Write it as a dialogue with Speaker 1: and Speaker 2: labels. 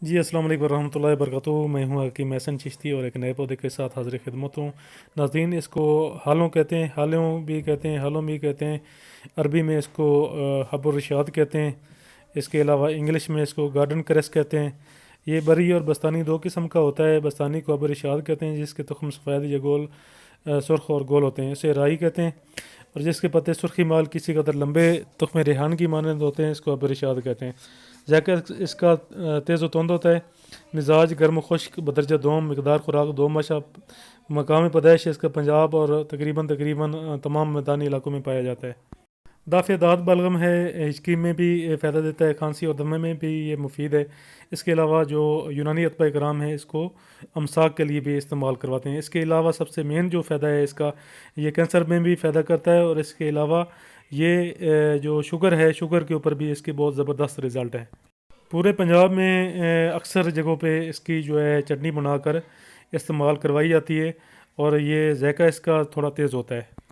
Speaker 1: جی السلام علیکم ورحمۃ اللہ وبرکاتہ. میں ہوں حکیم محسن چشتی اور ایک نئے پودے کے ساتھ حاضر خدمت ہوں. ناظرین، اس کو ہالوں کہتے ہیں، ہالوں بھی کہتے ہیں، ہالوں بھی کہتے ہیں. عربی میں اس کو حب الرشاد کہتے ہیں. اس کے علاوہ انگلش میں اس کو گارڈن کریس کہتے ہیں. یہ بری اور بستانی دو قسم کا ہوتا ہے. بستانی کو حب الرشاد کہتے ہیں جس کے تخم سفید یا گول، سرخ اور گول ہوتے ہیں. اسے رائی کہتے ہیں. اور جس کے پتے سرخی مال کسی قدر لمبے تخم ریحان کی مانند ہوتے ہیں، اس کو حب الرشاد کہتے ہیں. ذائقہ اس کا تیز و تند ہوتا ہے. مزاج گرم و خشک، بدرجہ دوم. مقدار خوراک 2 ماشا. مقامی پیدائش اس کا پنجاب اور تقریباً تمام میدانی علاقوں میں پایا جاتا ہے. دافع داد بلغم ہے، ہچکی میں بھی فائدہ دیتا ہے، کھانسی اور دمے میں بھی یہ مفید ہے. اس کے علاوہ جو یونانی اتباع کرام ہیں اس کو امساک کے لیے بھی استعمال کرواتے ہیں. اس کے علاوہ سب سے مین جو فائدہ ہے اس کا، یہ کینسر میں بھی فائدہ کرتا ہے. اور اس کے علاوہ یہ جو شوگر ہے، شوگر کے اوپر بھی اس کی بہت زبردست رزلٹ ہے. پورے پنجاب میں اکثر جگہوں پہ اس کی جو ہے چٹنی بنا کر استعمال کروائی جاتی ہے. اور یہ ذائقہ اس کا تھوڑا تیز ہوتا ہے.